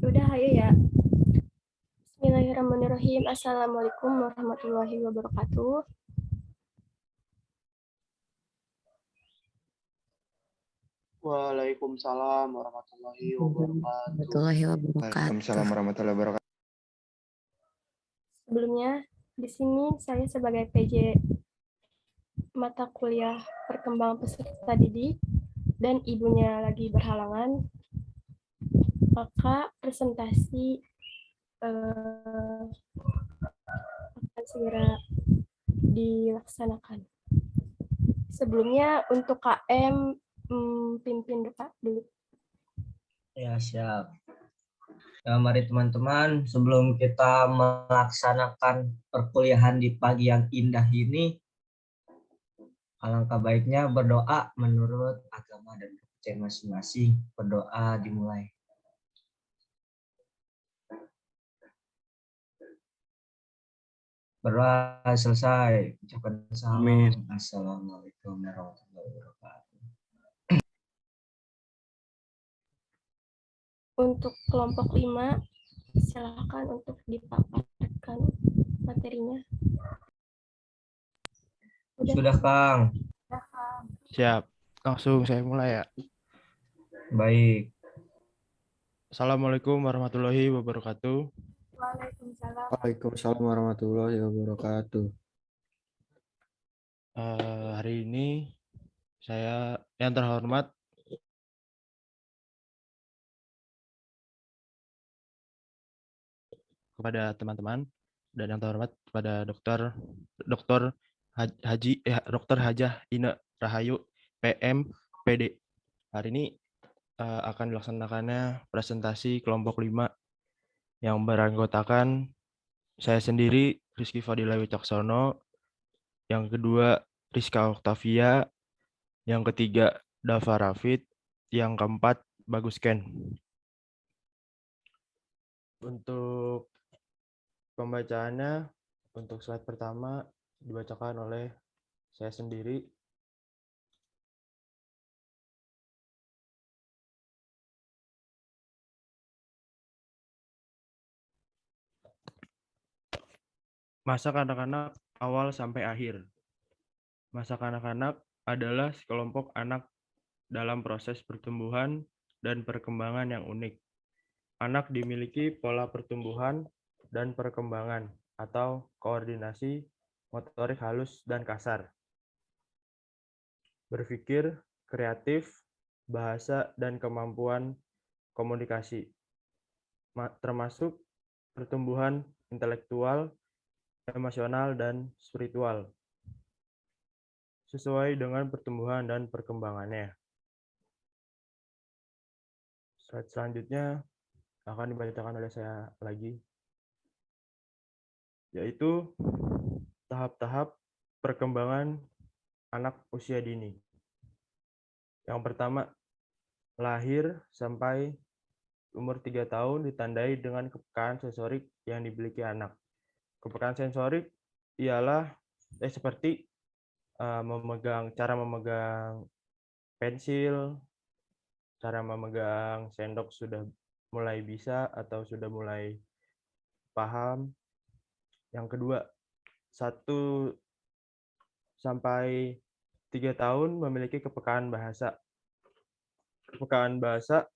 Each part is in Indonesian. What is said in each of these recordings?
Udah, ayo ya. Bismillahirrahmanirrahim. Assalamualaikum warahmatullahi wabarakatuh. Waalaikumsalam warahmatullahi wabarakatuh. Warahmatullahi wabarakatuh. Waalaikumsalam warahmatullahi wabarakatuh. Sebelumnya, di sini saya sebagai PJ mata kuliah perkembangan peserta didik dan ibunya lagi berhalangan, maka presentasi akan segera dilaksanakan. Sebelumnya untuk KM pimpin Pak dulu. Ya, siap. Ya, mari teman-teman, sebelum kita melaksanakan perkuliahan di pagi yang indah ini, alangkah baiknya berdoa menurut agama dan kepercayaan masing-masing. Berdoa dimulai. Berdoa selesai. Ucapkan salam. Assalamualaikum warahmatullahi wabarakatuh. Untuk kelompok 5, silakan untuk dipaparkan materinya. Sudah, Kang. Siap. Langsung saya mulai ya. Baik. Assalamualaikum warahmatullahi wabarakatuh. Waalaikumsalam. Waalaikumsalam warahmatullahi wabarakatuh. Hari ini saya yang terhormat kepada teman-teman dan yang terhormat kepada Dr. Hajah Ine Rahayu PM PD. Hari ini akan dilaksanakannya presentasi kelompok 5 yang beranggotakan saya sendiri Rizky Fadila Wicaksono, yang kedua Rizka Octavia, yang ketiga Dava Rafid, yang keempat Bagus Ken. Untuk pembacaannya, untuk slide pertama dibacakan oleh saya sendiri. Masa kanak-kanak awal sampai akhir. Masa kanak-kanak adalah sekelompok anak dalam proses pertumbuhan dan perkembangan yang unik. Anak dimiliki pola pertumbuhan dan perkembangan atau koordinasi motorik halus dan kasar, berpikir, kreatif, bahasa, dan kemampuan komunikasi, termasuk pertumbuhan intelektual, emosional, dan spiritual, sesuai dengan pertumbuhan dan perkembangannya. Slide selanjutnya akan dibacakan oleh saya lagi, yaitu tahap-tahap perkembangan anak usia dini. Yang pertama, lahir sampai umur 3 tahun ditandai dengan kepekaan sensorik yang dimiliki anak. Kepekaan sensorik ialah seperti cara memegang pensil, cara memegang sendok sudah mulai bisa atau sudah mulai paham. Yang kedua, 1 sampai 3 tahun memiliki kepekaan bahasa. Kepekaan bahasa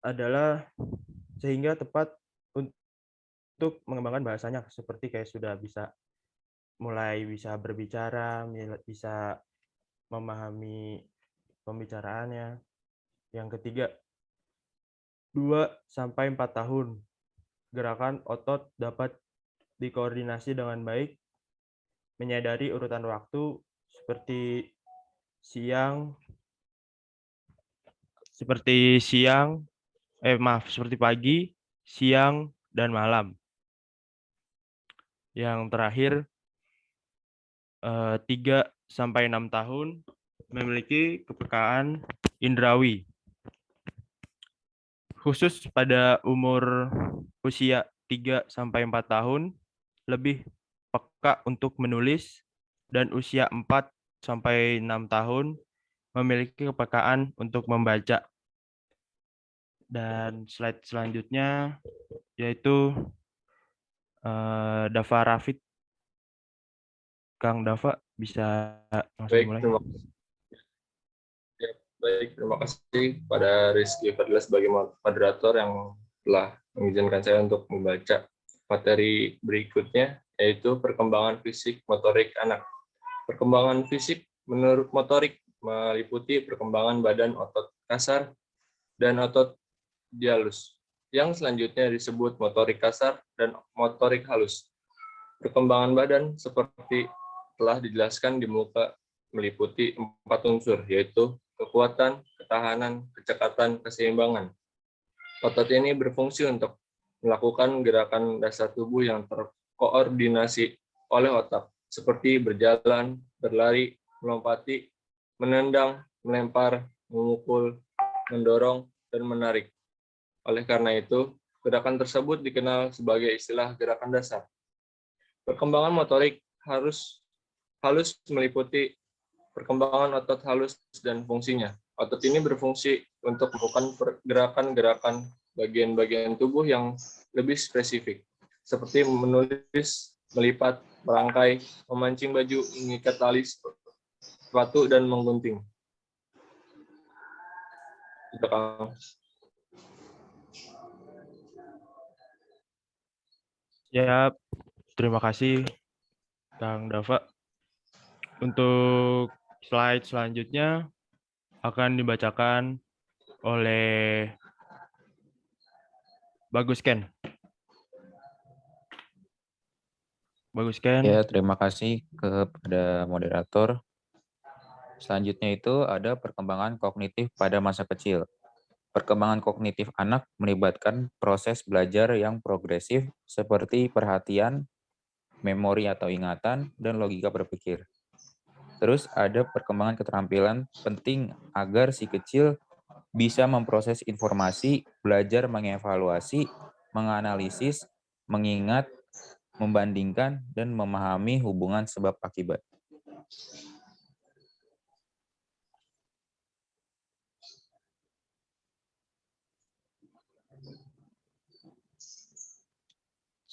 adalah sehingga tepat untuk mengembangkan bahasanya, seperti kayak sudah mulai bisa berbicara, bisa memahami pembicaraannya. Yang ketiga, 2 sampai 4 tahun gerakan otot dapat dikoordinasi dengan baik, menyadari urutan waktu seperti pagi, siang, dan malam. Yang terakhir, 3 sampai 6 tahun memiliki kepekaan indrawi. Khusus pada umur usia 3 sampai 4 tahun lebih peka untuk menulis, dan usia 4 sampai 6 tahun memiliki kepekaan untuk membaca. Dan slide selanjutnya yaitu Dava Rafid. Kang Dava bisa langsung Baik, dimulai. terima kasih. Ya, baik, terima kasih pada Rizky Fadila sebagai moderator yang telah mengizinkan saya untuk membaca materi berikutnya, yaitu perkembangan fisik motorik anak. Perkembangan fisik menurut motorik meliputi perkembangan badan otot kasar dan otot halus. Yang selanjutnya disebut motorik kasar dan motorik halus. Perkembangan badan seperti telah dijelaskan di muka meliputi 4 unsur, yaitu kekuatan, ketahanan, kecepatan, keseimbangan. Otot ini berfungsi untuk melakukan gerakan dasar tubuh yang terkoordinasi oleh otak, seperti berjalan, berlari, melompati, menendang, melempar, memukul, mendorong, dan menarik. Oleh karena itu, gerakan tersebut dikenal sebagai istilah gerakan dasar. Perkembangan motorik halus meliputi perkembangan otot halus dan fungsinya. Otot ini berfungsi untuk melakukan gerakan-gerakan bagian-bagian tubuh yang lebih spesifik, seperti menulis, melipat, merangkai, memancing baju, mengikat tali sepatu, dan menggunting. Itu, Kang. Ya, terima kasih Kang Dava. Untuk slide selanjutnya akan dibacakan oleh Bagus Ken. Bagus Ken. Ya, terima kasih kepada moderator. Selanjutnya itu ada perkembangan kognitif pada masa kecil. Perkembangan kognitif anak melibatkan proses belajar yang progresif seperti perhatian, memori atau ingatan, dan logika berpikir. Terus ada perkembangan keterampilan penting agar si kecil bisa memproses informasi, belajar mengevaluasi, menganalisis, mengingat, membandingkan, dan memahami hubungan sebab akibat.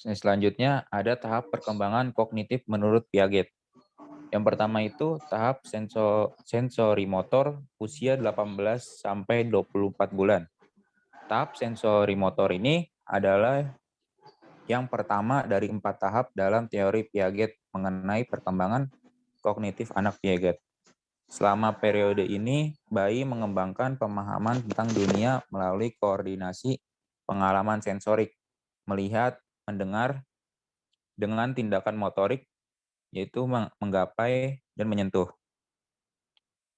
Selanjutnya ada tahap perkembangan kognitif menurut Piaget. Yang pertama itu tahap sensori motor usia 18 sampai 24 bulan. Tahap sensori motor ini adalah yang pertama dari 4 tahap dalam teori Piaget mengenai perkembangan kognitif anak Piaget. Selama periode ini, bayi mengembangkan pemahaman tentang dunia melalui koordinasi pengalaman sensorik, melihat, mendengar, dengan tindakan motorik, yaitu menggapai dan menyentuh.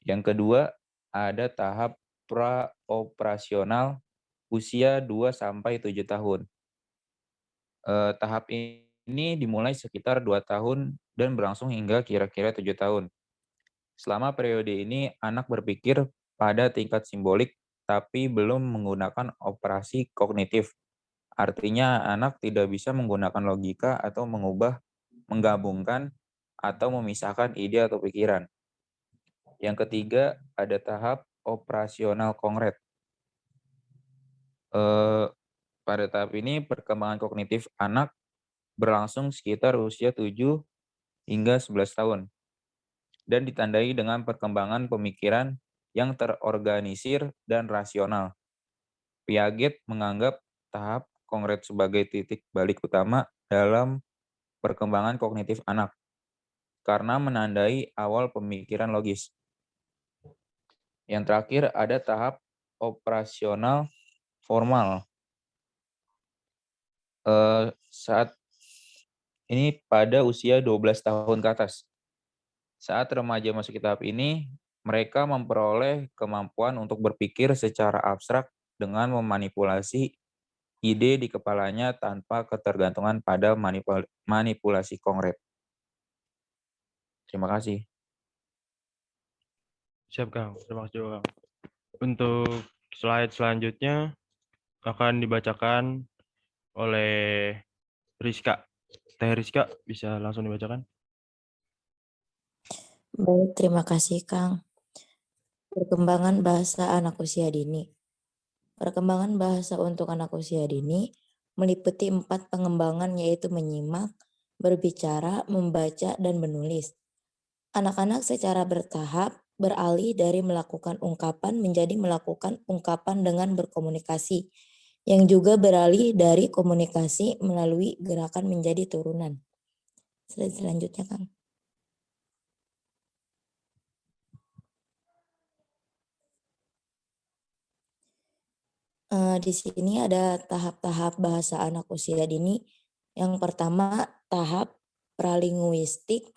Yang kedua, ada tahap praoperasional usia 2-7 tahun. Tahap ini dimulai sekitar 2 tahun dan berlangsung hingga kira-kira 7 tahun. Selama periode ini, anak berpikir pada tingkat simbolik, tapi belum menggunakan operasi kognitif. Artinya, anak tidak bisa menggunakan logika atau menggabungkan, atau memisahkan ide atau pikiran. Yang ketiga, ada tahap operasional konkret. Pada tahap ini, perkembangan kognitif anak berlangsung sekitar usia 7 hingga 11 tahun dan ditandai dengan perkembangan pemikiran yang terorganisir dan rasional. Piaget menganggap tahap konkret sebagai titik balik utama dalam perkembangan kognitif anak karena menandai awal pemikiran logis. Yang terakhir ada tahap operasional formal. Saat ini pada usia 12 tahun ke atas. Saat remaja masuk ke tahap ini, mereka memperoleh kemampuan untuk berpikir secara abstrak dengan memanipulasi ide di kepalanya tanpa ketergantungan pada manipulasi konkret. Terima kasih. Siap, Kang. Terima kasih, Kang. Untuk slide selanjutnya akan dibacakan oleh Rizka. Teh Rizka, bisa langsung dibacakan? Baik, terima kasih Kang. Perkembangan bahasa anak usia dini. Perkembangan bahasa untuk anak usia dini meliputi 4 pengembangan, yaitu menyimak, berbicara, membaca, dan menulis. Anak-anak secara bertahap beralih dari melakukan ungkapan menjadi melakukan ungkapan dengan berkomunikasi, yang juga beralih dari komunikasi melalui gerakan menjadi turunan. Slide selanjutnya, Kang. Di sini ada tahap-tahap bahasa anak usia dini. Yang pertama, tahap pralinguistik.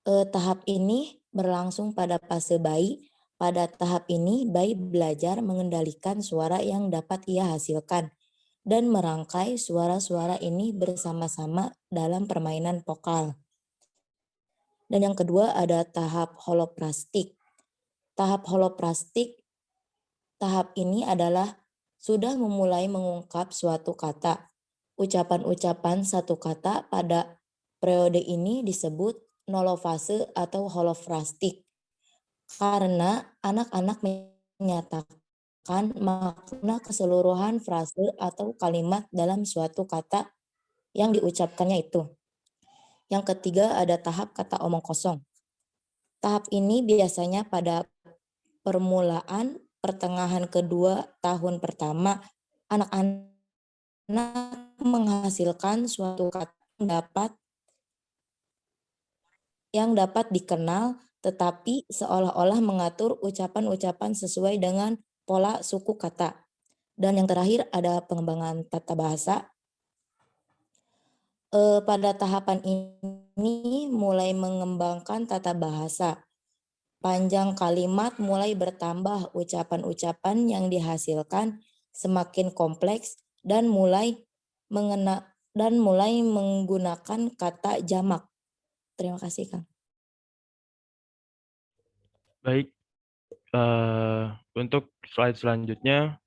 Tahap ini berlangsung pada fase bayi. Pada tahap ini, bayi belajar mengendalikan suara yang dapat ia hasilkan dan merangkai suara-suara ini bersama-sama dalam permainan vokal. Dan yang kedua ada tahap holoplastik. Tahap holoplastik, tahap ini adalah sudah memulai mengungkap suatu kata. Ucapan-ucapan satu kata pada periode ini disebut nolofase atau holofrastik karena anak-anak menyatakan makna keseluruhan frase atau kalimat dalam suatu kata yang diucapkannya itu. Yang ketiga ada tahap kata omong kosong. Tahap ini biasanya pada permulaan pertengahan kedua tahun pertama, anak-anak menghasilkan suatu kata yang dapat dikenal, tetapi seolah-olah mengatur ucapan-ucapan sesuai dengan pola suku kata. Dan yang terakhir ada pengembangan tata bahasa. Pada tahapan ini mulai mengembangkan tata bahasa. Panjang kalimat mulai bertambah, ucapan-ucapan yang dihasilkan semakin kompleks dan mulai menggunakan kata jamak. Terima kasih, Kang. Baik, untuk slide selanjutnya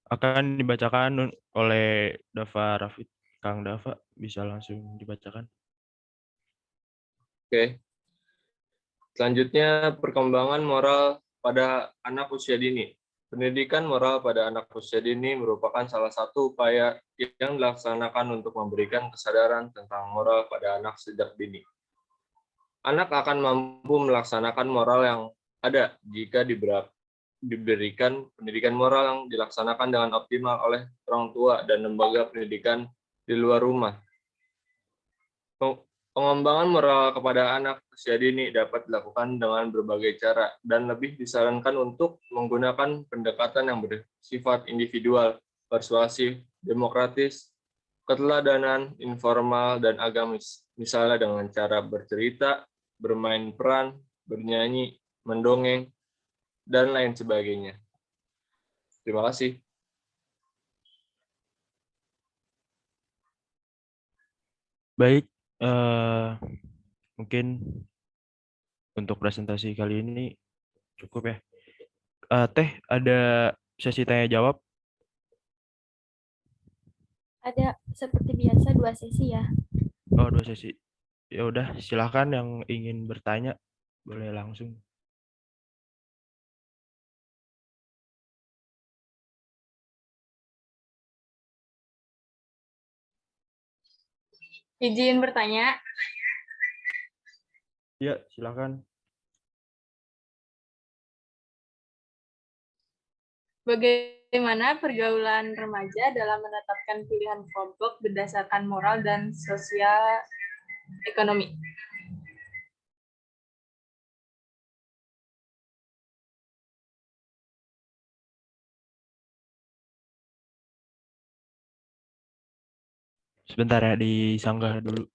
akan dibacakan oleh Dava Rafid. Kang Dava, bisa langsung dibacakan. Oke. Selanjutnya, perkembangan moral pada anak usia dini. Pendidikan moral pada anak usia dini merupakan salah satu upaya yang dilaksanakan untuk memberikan kesadaran tentang moral pada anak sejak dini. Anak akan mampu melaksanakan moral yang ada jika diberikan pendidikan moral yang dilaksanakan dengan optimal oleh orang tua dan lembaga pendidikan di luar rumah. Pengembangan moral kepada anak usia dini dapat dilakukan dengan berbagai cara dan lebih disarankan untuk menggunakan pendekatan yang bersifat individual, persuasif, demokratis, keteladanan, informal, dan agamis. Misalnya dengan cara bercerita, bermain peran, bernyanyi, mendongeng, dan lain sebagainya. Terima kasih. Baik, mungkin untuk presentasi kali ini cukup ya. Teh, ada sesi tanya jawab? Ada seperti biasa 2 sesi ya. Oh, 2 sesi. Ya udah, silahkan yang ingin bertanya boleh langsung. Izin bertanya. Ya, silahkan. Bagaimana pergaulan remaja dalam menetapkan pilihan kelompok berdasarkan moral dan sosial ekonomi? Sebentar ya, disanggah dulu.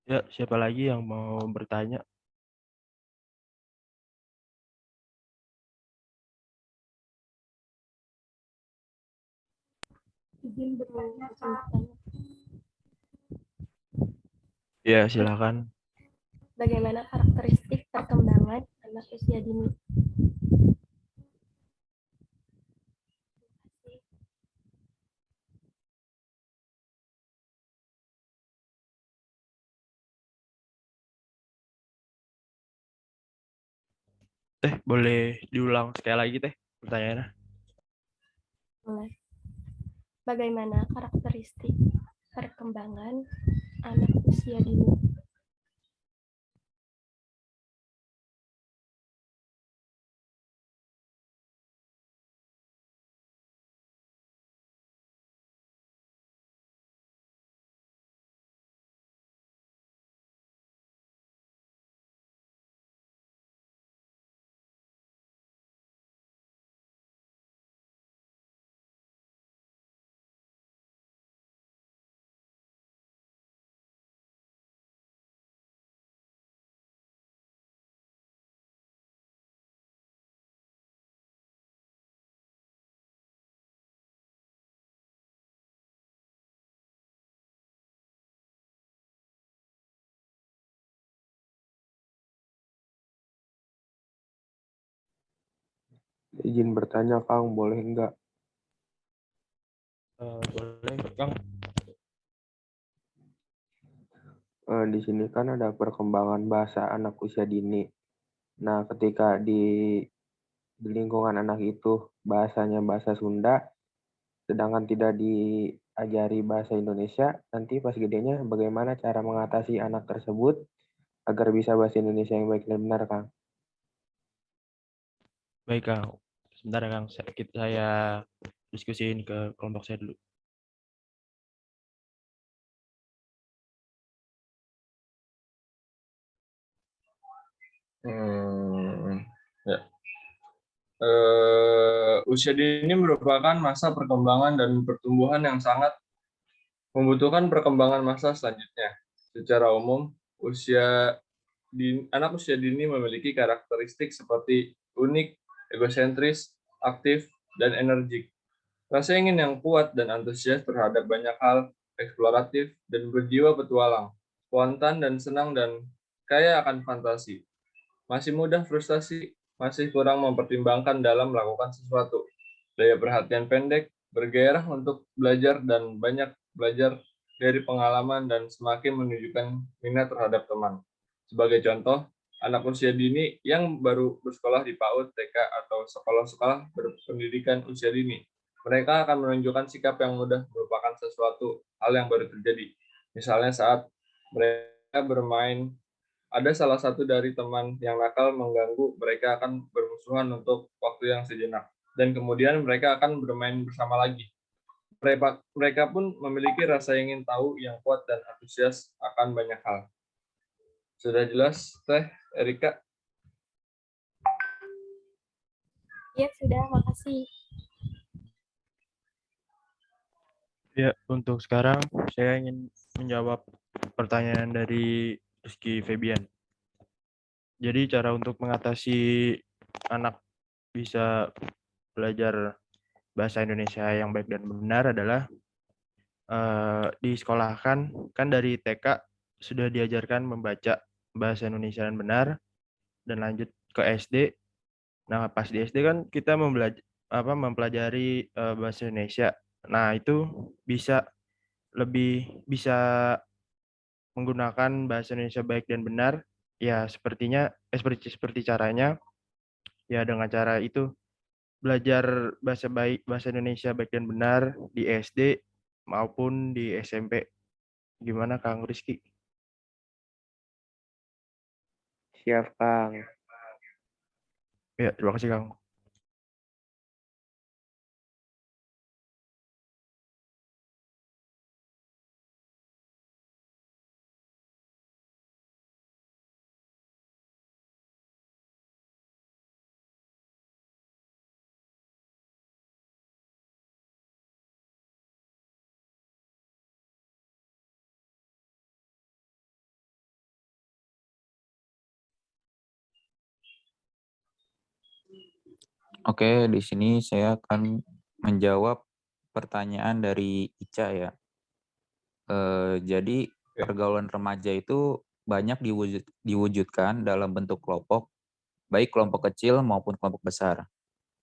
Ya, siapa lagi yang mau bertanya? Izin bertanya. Ya, silakan. Bagaimana karakteristik perkembangan anak usia dini? Teh, boleh diulang sekali lagi, Teh, pertanyaannya? Mulai. Bagaimana karakteristik perkembangan anak usia dini? Izin bertanya, Kang, boleh enggak? Boleh, Kang. Di sini kan ada perkembangan bahasa anak usia dini. Nah, ketika di lingkungan anak itu bahasanya bahasa Sunda, sedangkan tidak diajari bahasa Indonesia, nanti pas gedenya bagaimana cara mengatasi anak tersebut agar bisa bahasa Indonesia yang baik dan benar, Kang? Baik, Kang. Sebentar ya, Kang. Saya diskusiin ke kelompok saya dulu. Ya. Usia dini merupakan masa perkembangan dan pertumbuhan yang sangat membutuhkan perkembangan masa selanjutnya. Secara umum, anak usia dini memiliki karakteristik seperti unik, egosentris, aktif, dan energik. Rasa ingin yang kuat dan antusias terhadap banyak hal, eksploratif, dan berjiwa petualang, spontan dan senang dan kaya akan fantasi. Masih mudah frustasi, masih kurang mempertimbangkan dalam melakukan sesuatu. Daya perhatian pendek, bergairah untuk belajar dan banyak belajar dari pengalaman dan semakin menunjukkan minat terhadap teman. Sebagai contoh, anak usia dini yang baru bersekolah di PAUD, TK, atau sekolah-sekolah berpendidikan usia dini. Mereka akan menunjukkan sikap yang mudah merupakan sesuatu hal yang baru terjadi. Misalnya saat mereka bermain, ada salah satu dari teman yang nakal mengganggu, mereka akan bermusuhan untuk waktu yang sejenak. Dan kemudian mereka akan bermain bersama lagi. Mereka pun memiliki rasa ingin tahu yang kuat dan antusias akan banyak hal. Sudah jelas, Teh Erika? Ya, sudah. Makasih. Ya, untuk sekarang saya ingin menjawab pertanyaan dari Rizky Febian. Jadi cara untuk mengatasi anak bisa belajar bahasa Indonesia yang baik dan benar adalah disekolahkan, kan dari TK sudah diajarkan membaca bahasa Indonesia yang benar, dan lanjut ke SD. Nah, pas di SD kan kita mempelajari bahasa Indonesia. Nah, itu bisa bisa menggunakan bahasa Indonesia baik dan benar. Ya, seperti caranya ya dengan cara itu belajar bahasa Indonesia baik dan benar di SD maupun di SMP. Gimana, Kang Rizky? Siap, Kang. Ya, terima kasih, Kang. Oke, di sini saya akan menjawab pertanyaan dari Ica ya. Jadi Ya. pergaulan remaja itu banyak diwujudkan dalam bentuk kelompok, baik kelompok kecil maupun kelompok besar.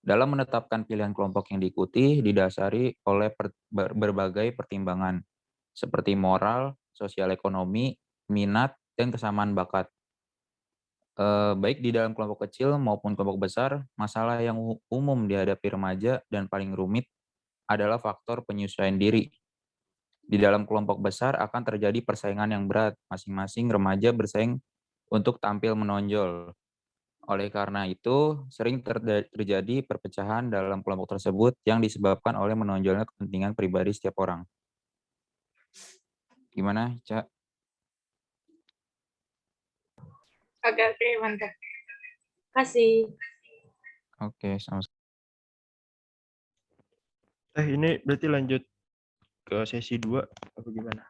Dalam menetapkan pilihan kelompok yang diikuti didasari oleh berbagai pertimbangan, seperti moral, sosial ekonomi, minat, dan kesamaan bakat. Baik di dalam kelompok kecil maupun kelompok besar, masalah yang umum dihadapi remaja dan paling rumit adalah faktor penyesuaian diri. Di dalam kelompok besar akan terjadi persaingan yang berat, masing-masing remaja bersaing untuk tampil menonjol. Oleh karena itu, sering terjadi perpecahan dalam kelompok tersebut yang disebabkan oleh menonjolnya kepentingan pribadi setiap orang. Gimana, Cak? Oke, mantap. Kasih. Oke, sama-sama. Ini berarti lanjut ke sesi 2 apa gimana?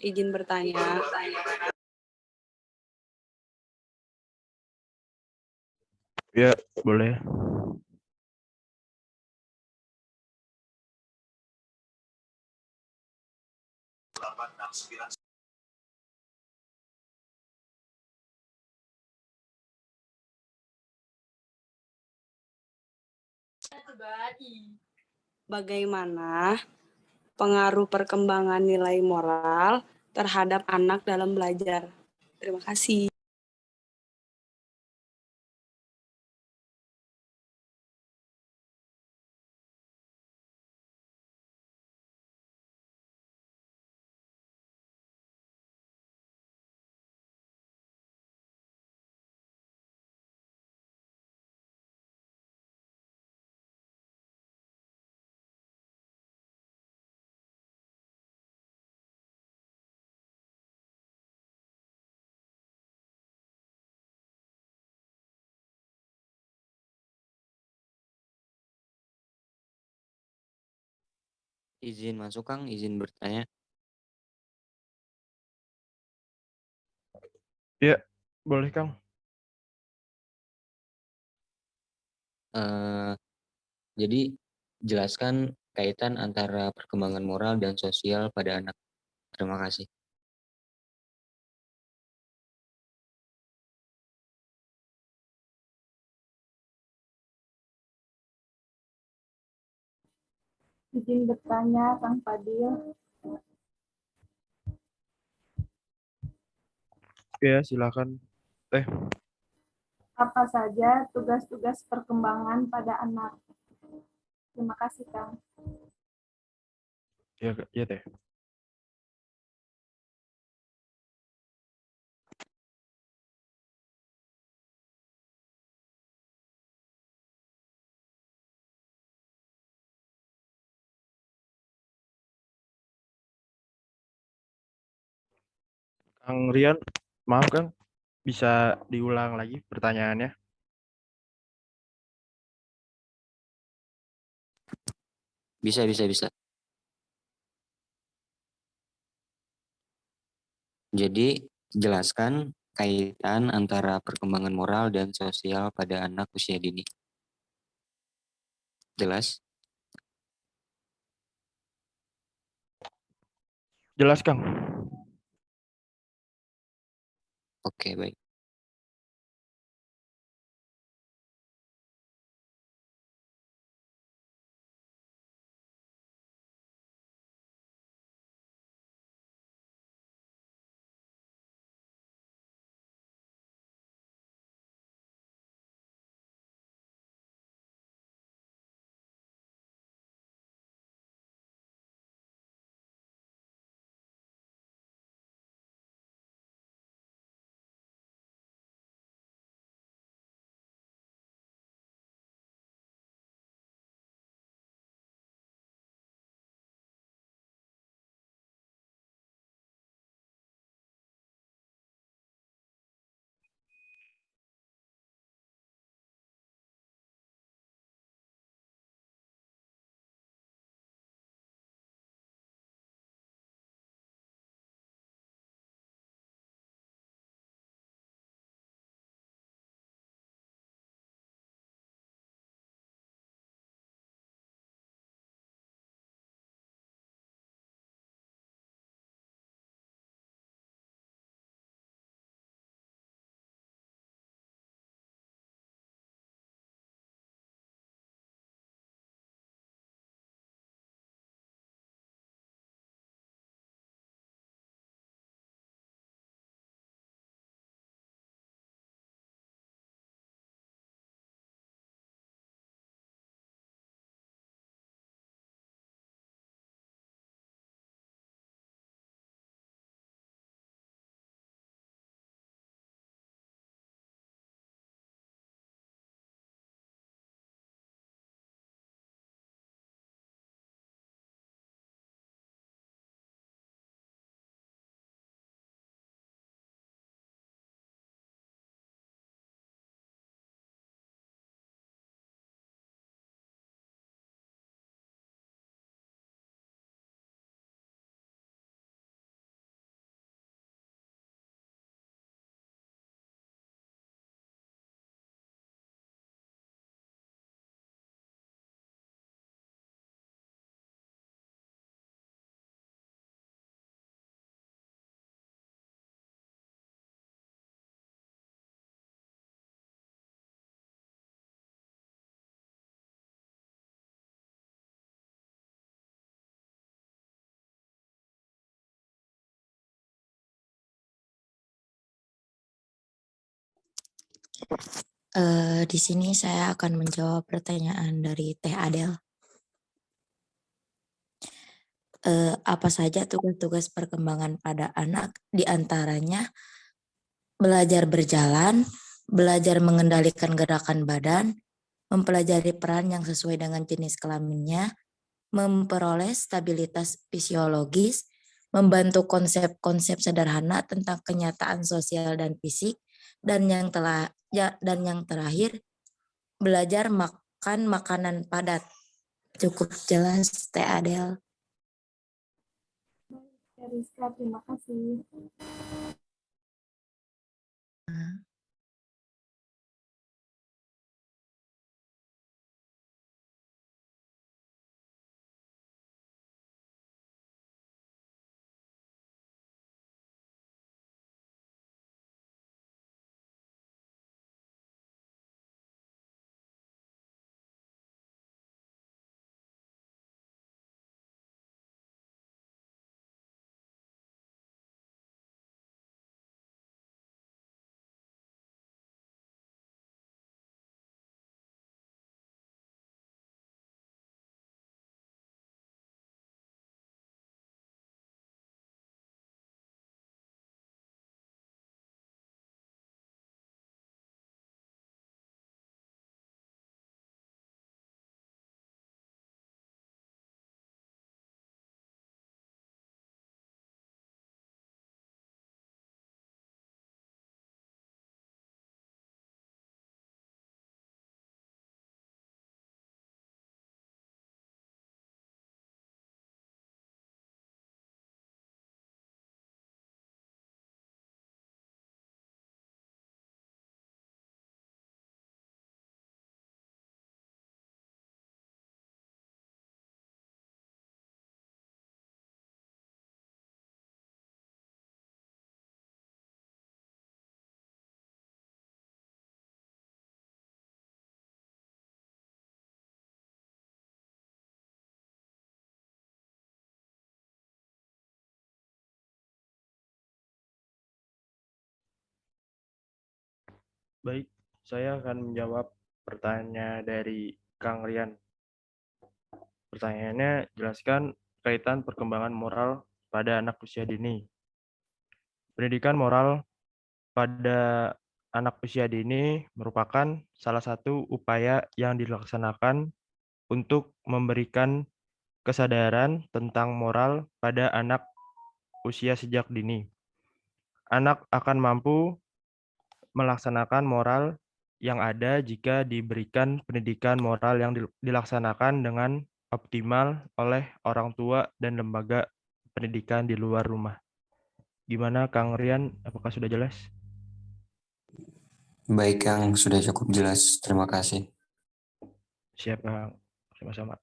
Izin bertanya. Ya, boleh. Bagaimana pengaruh perkembangan nilai moral terhadap anak dalam belajar? Terima kasih. Izin masuk, Kang. Izin bertanya. Ya, boleh, Kang. Jadi, jelaskan kaitan antara perkembangan moral dan sosial pada anak. Terima kasih. Izin bertanya, Kang Fadil. Ya, silakan. Apa saja tugas-tugas perkembangan pada anak? Terima kasih, Kang. Ya, Teh. Kang Rian, maaf, Kang. Bisa diulang lagi pertanyaannya? Bisa. Jadi, jelaskan kaitan antara perkembangan moral dan sosial pada anak usia dini. Jelas? Jelas, Kang. Oke, baik. Di sini saya akan menjawab pertanyaan dari Teh Adel. Apa saja tugas-tugas perkembangan pada anak, di antaranya belajar berjalan, belajar mengendalikan gerakan badan, mempelajari peran yang sesuai dengan jenis kelaminnya, memperoleh stabilitas fisiologis, membantu konsep-konsep sederhana tentang kenyataan sosial dan fisik, dan yang terakhir belajar makan makanan padat. Cukup jelas, Teh Adel. Ya, Rizka, terima kasih. Baik, saya akan menjawab pertanyaan dari Kang Rian. Pertanyaannya, jelaskan kaitan perkembangan moral pada anak usia dini. Pendidikan moral pada anak usia dini merupakan salah satu upaya yang dilaksanakan untuk memberikan kesadaran tentang moral pada anak usia sejak dini. Anak akan mampu melaksanakan moral yang ada jika diberikan pendidikan moral yang dilaksanakan dengan optimal oleh orang tua dan lembaga pendidikan di luar rumah. Gimana Kang Rian, apakah sudah jelas? Baik, Kang, sudah cukup jelas. Terima kasih. Siap, Kang. Sama-sama.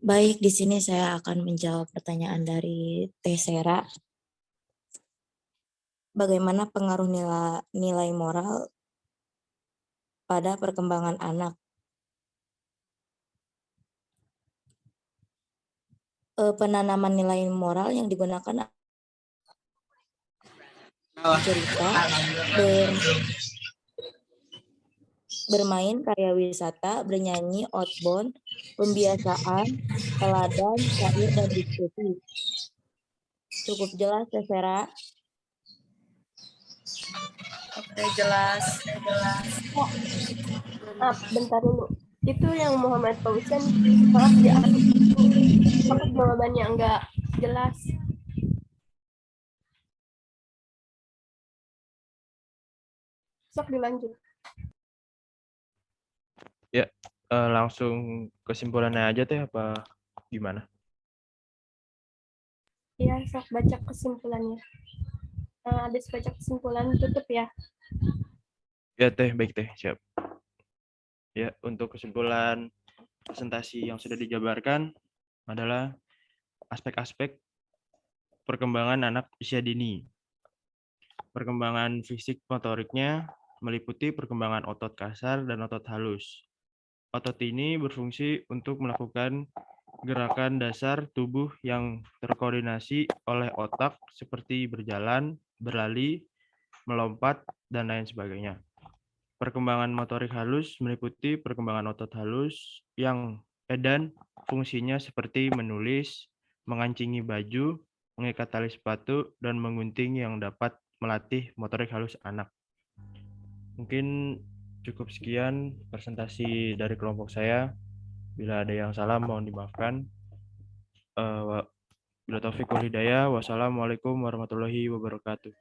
Baik, di sini saya akan menjawab pertanyaan dari Teh Sera. Bagaimana pengaruh nilai moral pada perkembangan anak? Penanaman nilai moral yang digunakan cerita, bermain, karya wisata, bernyanyi, outbound, pembiasaan, teladan, syair, dan diskusi. Cukup jelas, Teh Sera? Oke, jelas. Maaf, bentar dulu. Itu yang Muhammad Fauzan, maaf ya, apa jawabannya enggak jelas. Sok dilanjut. Ya, langsung kesimpulannya aja Teh apa gimana? Iya, sok baca kesimpulannya. Habis baca kesimpulan tutup ya. Ya Teh, baik Teh, siap. Ya, untuk kesimpulan presentasi yang sudah dijabarkan adalah aspek-aspek perkembangan anak usia dini. Perkembangan fisik motoriknya meliputi perkembangan otot kasar dan otot halus. Otot ini berfungsi untuk melakukan gerakan dasar tubuh yang terkoordinasi oleh otak seperti berjalan, berlari, melompat, dan lain sebagainya. Perkembangan motorik halus meliputi perkembangan otot halus yang dan fungsinya seperti menulis, mengancingi baju, mengikat tali sepatu, dan menggunting yang dapat melatih motorik halus anak. Mungkin cukup sekian presentasi dari kelompok saya. Bila ada yang salah mohon dimaafkan. Bila taufik wal hidayah. Wassalamualaikum warahmatullahi wabarakatuh.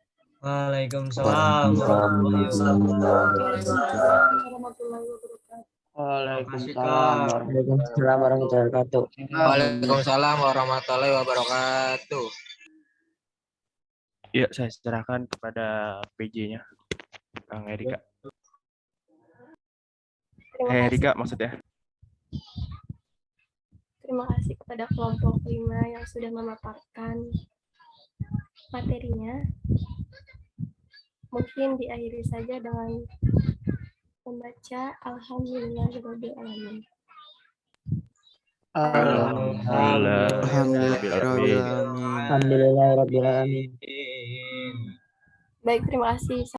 Waalaikumsalam warahmatullahi wabarakatuh. Waalaikumsalam warahmatullahi wabarakatuh. Waalaikumsalam warahmatullahi wabarakatuh. Ya, saya serahkan kepada PJ-nya, Kang Erika. Erika maksudnya. Terima kasih kepada kelompok 5 yang sudah memaparkan materinya. Mungkin diakhiri saja dengan membaca Alhamdulillahirabbil alamin. Alhamdulillahirabbil alamin. Baik, terima kasih.